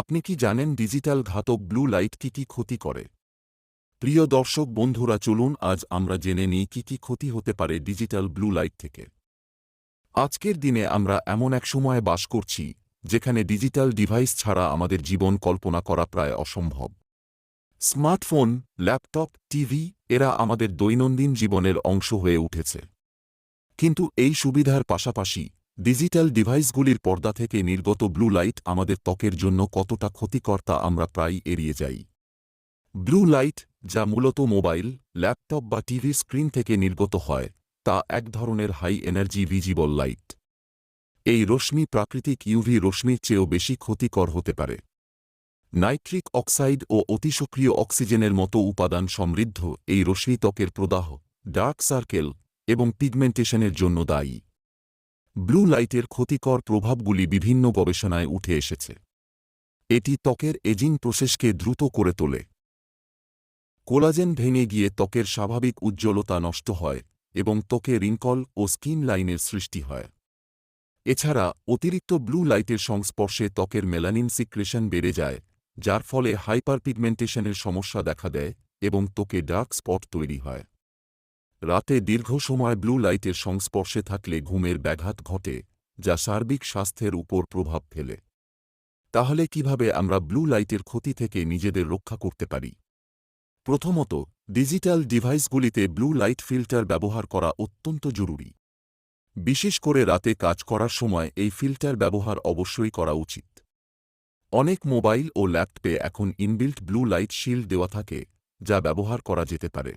আপনি কি জানেন ডিজিটাল ঘাতক ব্লু লাইট কি ক্ষতি করে? প্রিয় দর্শক বন্ধুরা, চলুন আজ আমরা জেনে নিই কি ক্ষতি হতে পারে ডিজিটাল ব্লু লাইট থেকে। আজকের দিনে আমরা এমন এক সময়ে বাস করছি যেখানে ডিজিটাল ডিভাইস ছাড়া আমাদের জীবন কল্পনা করা প্রায় অসম্ভব। স্মার্টফোন, ল্যাপটপ, টিভি এরা আমাদের দৈনন্দিন জীবনের অংশ হয়ে উঠেছে। কিন্তু এই সুবিধার পাশাপাশি ডিজিটাল ডিভাইসগুলির পর্দা থেকে নির্গত ব্লু লাইট আমাদের ত্বকের জন্য কতটা ক্ষতিকর তা আমরা প্রায়ই এড়িয়ে যাই। ব্লু লাইট, যা মূলত মোবাইল, ল্যাপটপ বা টিভির স্ক্রিন থেকে নির্গত হয়, তা এক ধরনের হাই এনার্জি ভিজিবল লাইট। এই রশ্মি প্রাকৃতিক ইউভি রশ্মির চেয়েও বেশি ক্ষতিকর হতে পারে। নাইট্রিক অক্সাইড ও অতিসক্রিয় অক্সিজেনের মতো উপাদান সমৃদ্ধ এই রশ্মি ত্বকের প্রদাহ, ডার্ক সার্কেল এবং পিগমেন্টেশনের জন্য দায়ী। ব্লু লাইটের ক্ষতিকর প্রভাবগুলি বিভিন্ন গবেষণায় উঠে এসেছে। এটি ত্বকের এজিং প্রসেসকে দ্রুত করে তোলে। কোলাজেন ভেঙে গিয়ে ত্বকের স্বাভাবিক উজ্জ্বলতা নষ্ট হয় এবং ত্বকে রিঙ্কল ও স্কিন লাইনের সৃষ্টি হয়। এছাড়া অতিরিক্ত ব্লু লাইটের সংস্পর্শে ত্বকের মেলানিন সিক্রেশন বেড়ে যায়, যার ফলে হাইপারপিগমেন্টেশনের সমস্যা দেখা দেয় এবং ত্বকে ডার্ক স্পট তৈরি হয়। রাতে দীর্ঘ সময় ব্লু লাইটের সংস্পর্শে থাকলে ঘুমের ব্যাঘাত ঘটে, যা সার্বিক স্বাস্থ্যের উপর প্রভাব ফেলে। তাহলে কিভাবে আমরা ব্লু লাইটের ক্ষতি থেকে নিজেদের রক্ষা করতে পারি? প্রথমত, ডিজিটাল ডিভাইসগুলিতে ব্লু লাইট ফিল্টার ব্যবহার করা অত্যন্ত জরুরি। বিশেষ করে রাতে কাজ করার সময় এই ফিল্টার ব্যবহার অবশ্যই করা উচিত। অনেক মোবাইল ও ল্যাপটপে এখন ইনবিল্ট ব্লু লাইট শিল্ড দেওয়া থাকে, যা ব্যবহার করা যেতে পারে।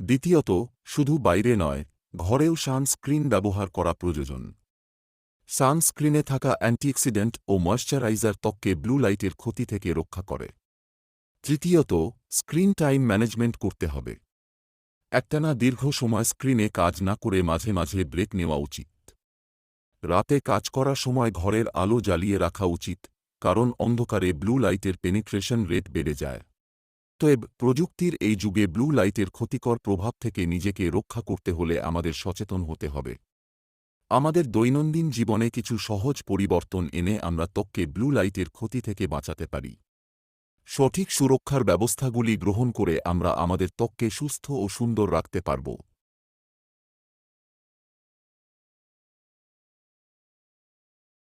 দ্বিতীয়ত, শুধু বাইরে নয়, ঘরেও সানস্ক্রিন ব্যবহার করা প্রয়োজন। সানস্ক্রিনে থাকা অ্যান্টিঅক্সিডেন্ট ও ময়েশ্চারাইজার ত্বককে ব্লু লাইটের ক্ষতি থেকে রক্ষা করে। তৃতীয়ত, স্ক্রিন টাইম ম্যানেজমেন্ট করতে হবে। একটানা দীর্ঘ সময় স্ক্রিনে কাজ না করে মাঝে মাঝে ব্রেক নেওয়া উচিত। রাতে কাজ করার সময় ঘরের আলো জ্বালিয়ে রাখা উচিত, কারণ অন্ধকারে ব্লু লাইটের পেনিট্রেশন রেট বেড়ে যায়। তবে প্রযুক্তির এই যুগে ব্লু লাইটের ক্ষতিকর প্রভাব থেকে নিজেকে রক্ষা করতে হলে আমাদের সচেতন হতে হবে। আমাদের দৈনন্দিন জীবনে কিছু সহজ পরিবর্তন এনে আমরা ত্বককে ব্লু লাইটের ক্ষতি থেকে বাঁচাতে পারি। সঠিক সুরক্ষার ব্যবস্থাগুলি গ্রহণ করে আমরা আমাদের ত্বককে সুস্থ ও সুন্দর রাখতে পারব।